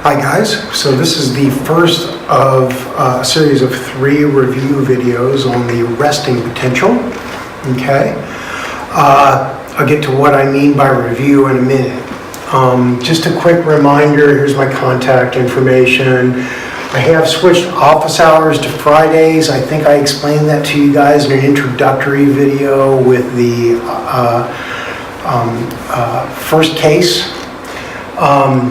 Hi guys, so this is the first of a series of 3 review videos on the resting potential. Okay, I'll get to what I mean by review in a minute. Just a quick reminder, here's my contact information. I have switched office hours to Fridays. I think I explained that to you guys in an introductory video with the first case.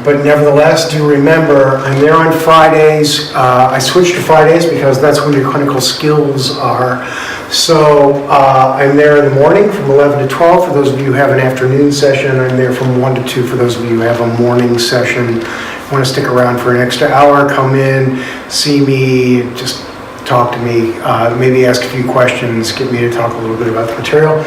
But nevertheless, do remember, I'm there on Fridays. I switched to Fridays because that's when your clinical skills are. So I'm there in the morning from 11 to 12 for those of you who have an afternoon session. I'm there from 1 to 2 for those of you who have a morning session. Want to stick around for an extra hour, come in, see me, just talk to me, maybe ask a few questions, get me to talk a little bit about the material.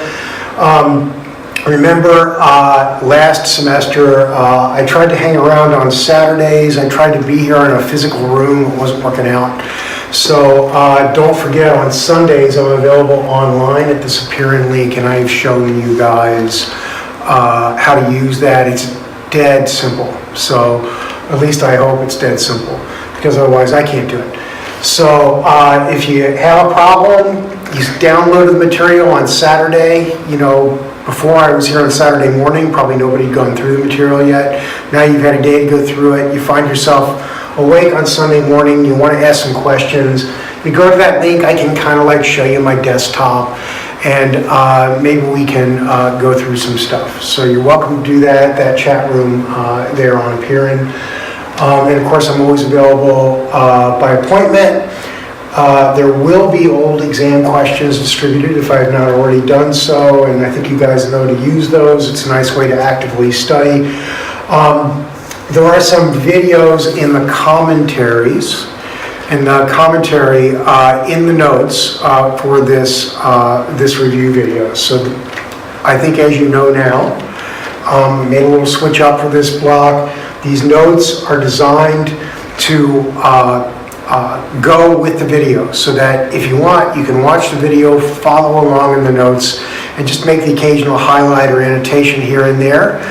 Remember, last semester, I tried to hang around on Saturdays. I tried to be here in a physical room. It wasn't working out. So don't forget, on Sundays, I'm available online at the Superior link, and I've shown you guys how to use that. It's dead simple. So at least I hope it's dead simple, because otherwise I can't do it. So if you have a problem, you download the material on Saturday. You know, before I was here on Saturday morning, probably nobody had gone through the material yet. Now you've had a day to go through it. You find yourself awake on Sunday morning. You want to ask some questions. You go to that link. I can kind of like show you my desktop, and maybe we can go through some stuff. So you're welcome to do that. That chat room there on Appearing. And of course, I'm always available by appointment. There will be old exam questions distributed if I have not already done so, and I think you guys know to use those. It's a nice way to actively study. There are some videos in the commentaries, and the commentary in the notes for this review video. So I think, as you know now, I made a little switch up for this block. These notes are designed to go with the video, so that if you want, you can watch the video, follow along in the notes, and just make the occasional highlight or annotation here and there.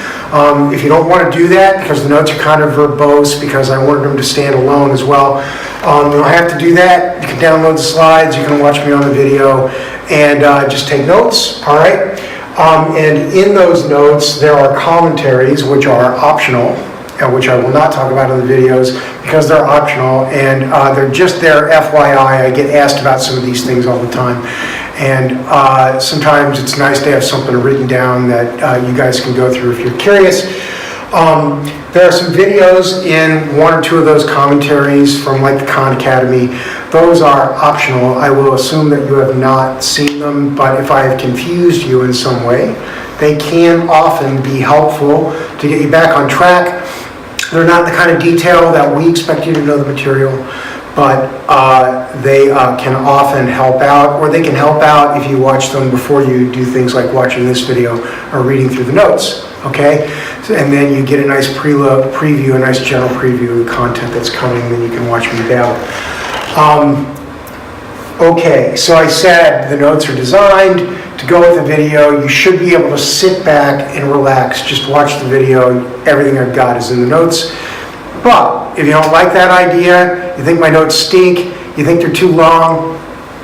If you don't want to do that, because the notes are kind of verbose, because I wanted them to stand alone as well, you don't have to do that. You can download the slides, you can watch me on the video, and just take notes, all right? And in those notes, there are commentaries, which are optional, which I will not talk about in the videos because they're optional, and they're just there FYI. I get asked about some of these things all the time, and sometimes it's nice to have something written down that you guys can go through if you're curious. There are some videos in 1 or 2 of those commentaries from like the Khan Academy. Those are optional. I will assume that you have not seen them, but if I have confused you in some way, they can often be helpful to get you back on track. They're not the kind of detail that we expect you to know the material, but they can often help out, or they can help out if you watch them before you do things like watching this video or reading through the notes, okay? And then you get a nice preview, a nice general preview of the content that's coming, then you can watch me babble. Okay, so I said the notes are designed to go with the video. You should be able to sit back and relax, just watch the video. Everything I've got is in the notes. But if you don't like that idea, you think my notes stink, you think they're too long,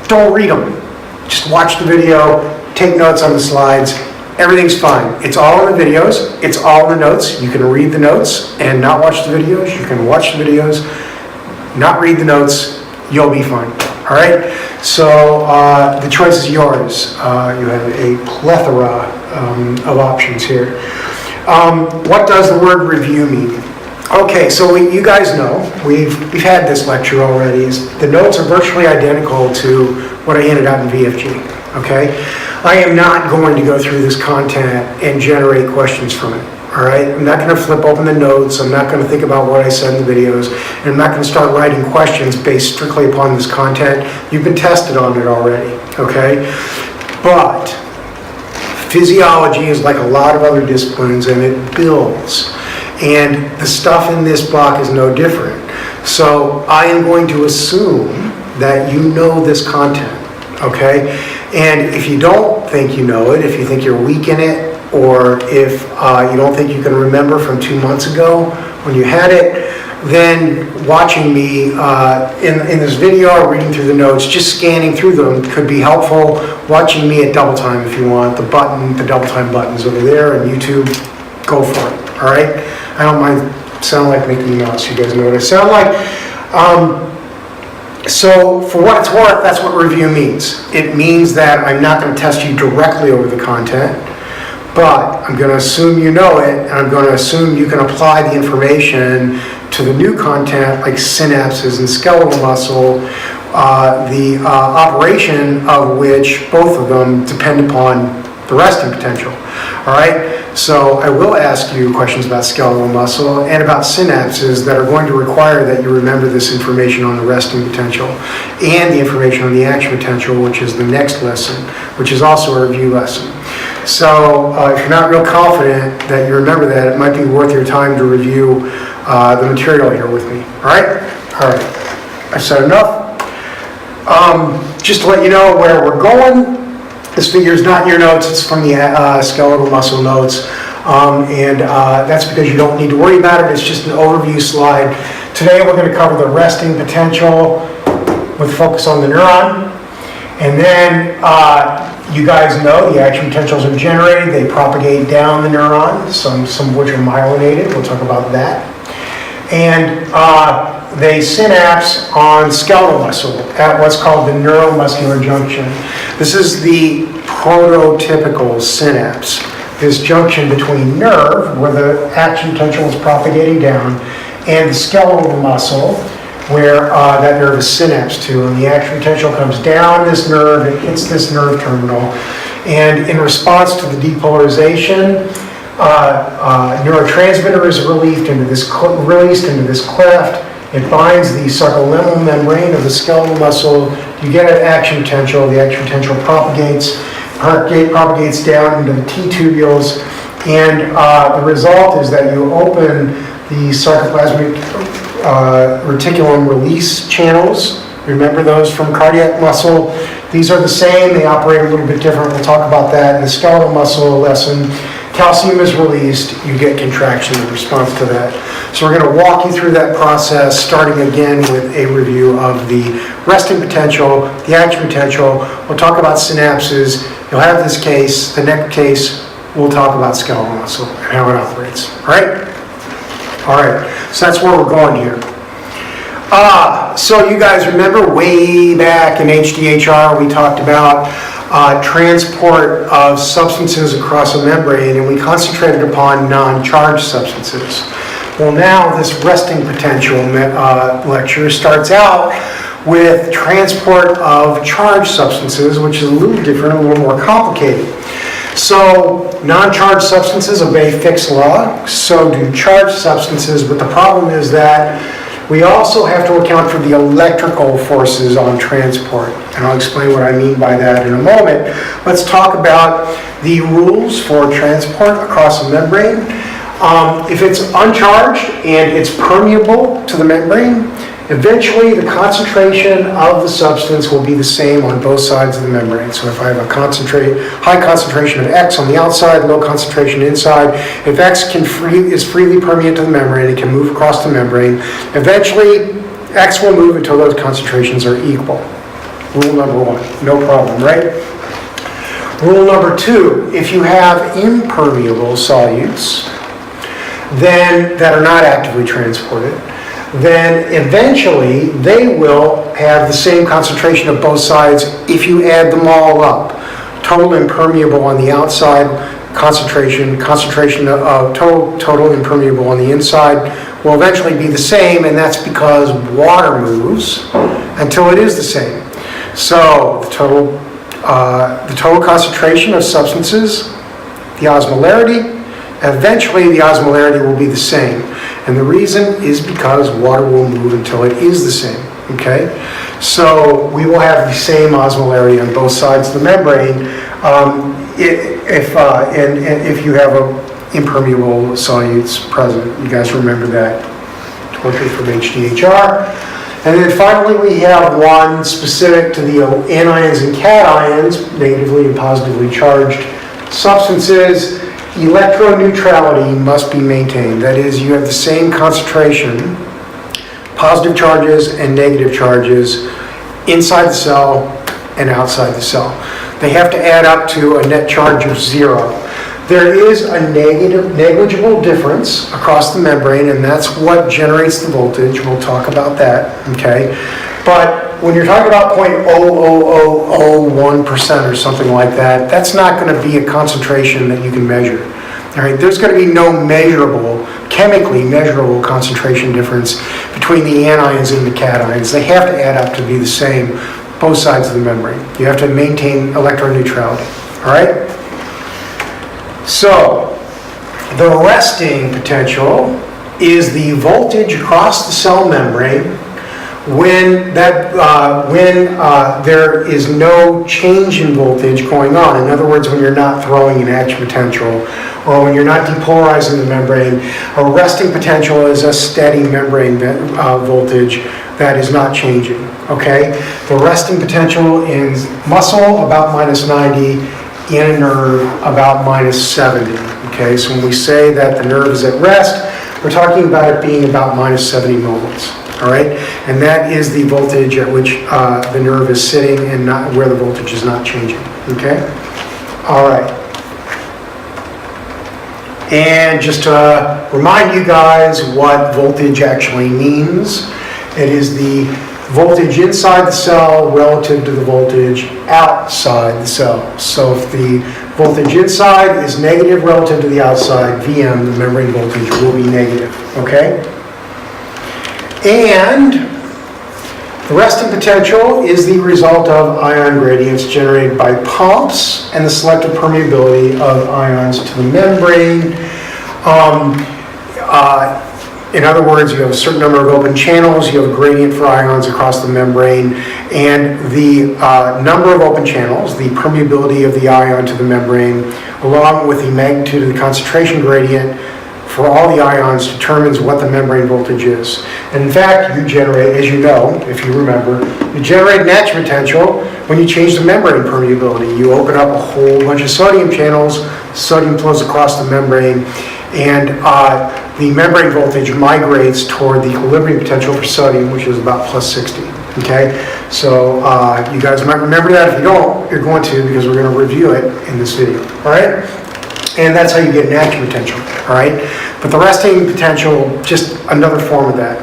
don't read them. Just watch the video, take notes on the slides. Everything's fine. It's all in the videos, it's all in the notes. You can read the notes and not watch the videos. You can watch the videos, not read the notes, you'll be fine. All right, so the choice is yours. You have a plethora of options here. What does the word review mean? Okay, so you guys know, we've had this lecture already. The notes are virtually identical to what I handed out in VFG, okay? I am not going to go through this content and generate questions from it. All right, I'm not going to flip open the notes. I'm not going to think about what I said in the videos. And I'm not going to start writing questions based strictly upon this content. You've been tested on it already, okay? But physiology is like a lot of other disciplines, and it builds. And the stuff in this block is no different. So I am going to assume that you know this content, okay? And if you don't think you know it, if you think you're weak in it, or if you don't think you can remember from 2 months ago when you had it, then watching me in this video or reading through the notes, just scanning through them could be helpful. Watching me at double time if you want. The double time button's over there, and YouTube, go for it, all right? I don't mind sound like Mickey Mouse, you guys know what I sound like. So for what it's worth, that's what review means. It means that I'm not going to test you directly over the content, but I'm going to assume you know it, and I'm going to assume you can apply the information to the new content like synapses and skeletal muscle, the operation of which both of them depend upon the resting potential. All right? So I will ask you questions about skeletal muscle and about synapses that are going to require that you remember this information on the resting potential and the information on the action potential, which is the next lesson, which is also a review lesson. So if you're not real confident that you remember that, it might be worth your time to review the material here with me. All right? All right. I've said enough. Just to let you know where we're going, this figure is not in your notes, it's from the skeletal muscle notes. And that's because you don't need to worry about it, it's just an overview slide. Today we're going to cover the resting potential with focus on the neuron. And then you guys know the action potentials are generated, they propagate down the neuron, some of which are myelinated, we'll talk about that. And they synapse on skeletal muscle at what's called the neuromuscular junction. This is the prototypical synapse, this junction between nerve, where the action potential is propagating down, and the skeletal muscle, where that nerve is synapsed to, and the action potential comes down this nerve, it hits this nerve terminal, and in response to the depolarization, neurotransmitter is released into this cleft. It binds the sarcolemmal membrane of the skeletal muscle. You get an action potential. The action potential propagates down into the T-tubules, and the result is that you open the sarcoplasmic reticulum release channels. Remember those from cardiac muscle? These are the same. They operate a little bit different. We'll talk about that in the skeletal muscle lesson. Calcium is released, you get contraction in response to that. So we're going to walk you through that process, starting again with a review of the resting potential, the action potential. We'll talk about synapses. You'll have this case. The next case, we'll talk about skeletal muscle and how it operates. All right? All right. So that's where we're going here. So you guys remember way back in HDHR, we talked about transport of substances across a membrane, and we concentrated upon non-charged substances. Well, now this resting potential lecture starts out with transport of charged substances, which is a little different, a little more complicated. So non-charged substances obey Fick's law, so do charged substances, but the problem is that we also have to account for the electrical forces on transport, and I'll explain what I mean by that in a moment. Let's talk about the rules for transport across a membrane. If it's uncharged and it's permeable to the membrane, eventually the concentration of the substance will be the same on both sides of the membrane. So if I have a high concentration of X on the outside, low concentration inside, if X is freely permeate to the membrane, it can move across the membrane. Eventually, X will move until those concentrations are equal. Rule number one, no problem, right? Rule number two, if you have impermeable solutes that are not actively transported, then eventually they will have the same concentration of both sides if you add them all up. Total impermeable on the outside, concentration of total impermeable on the inside will eventually be the same, and that's because water moves until it is the same. So the total concentration of substances, the osmolarity, eventually the osmolarity will be the same. And the reason is because water will move until it is the same, okay? So we will have the same osmolarity on both sides of the membrane if you have impermeable solutes present. You guys remember that torture from HDHR. And then finally we have one specific to the anions and cations, negatively and positively charged substances. Electroneutrality must be maintained. That is, you have the same concentration positive charges and negative charges inside the cell and outside the cell. They have to add up to a net charge of 0. There is a negligible difference across the membrane, and that's what generates the voltage. We'll talk about that, okay? But when you're talking about 0.00001% or something like that, that's not going to be a concentration that you can measure. All right, there's going to be no chemically measurable concentration difference between the anions and the cations. They have to add up to be the same, both sides of the membrane. You have to maintain electron neutrality, all right? So, the resting potential is the voltage across the cell membrane when there is no change in voltage going on. In other words, when you're not throwing an action potential or when you're not depolarizing the membrane. A resting potential is a steady membrane voltage that is not changing, okay? The resting potential in muscle, about -90, in a nerve, about -70, okay? So when we say that the nerve is at rest, we're talking about it being about -70 millivolts. All right, and that is the voltage at which the nerve is sitting and not where the voltage is not changing, okay? All right. And just to remind you guys what voltage actually means, it is the voltage inside the cell relative to the voltage outside the cell. So if the voltage inside is negative relative to the outside, VM, the membrane voltage, will be negative, okay? And the resting potential is the result of ion gradients generated by pumps and the selective permeability of ions to the membrane. In other words, you have a certain number of open channels, you have a gradient for ions across the membrane, and the number of open channels, the permeability of the ion to the membrane, along with the magnitude of the concentration gradient for all the ions determines what the membrane voltage is. And in fact, you generate, as you know, if you remember, you generate an action potential when you change the membrane permeability. You open up a whole bunch of sodium channels, sodium flows across the membrane, and the membrane voltage migrates toward the equilibrium potential for sodium, which is about +60, okay? So you guys might remember that. If you don't, you're going to, because we're going to review it in this video, all right? And that's how you get an action potential, all right? But the resting potential, just another form of that.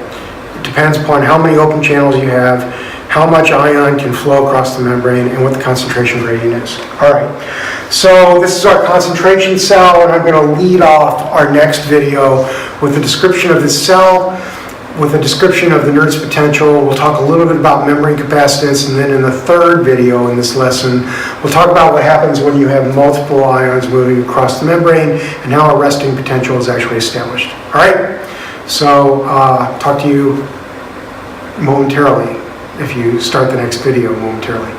It depends upon how many open channels you have, how much ion can flow across the membrane, and what the concentration gradient is. All right, so this is our concentration cell, and I'm going to lead off our next video with a description of this cell, with a description of the Nernst potential. We'll talk a little bit about membrane capacitance, and then in the third video in this lesson, we'll talk about what happens when you have multiple ions moving across the membrane and how a resting potential is actually established. All right, so talk to you momentarily if you start the next video momentarily.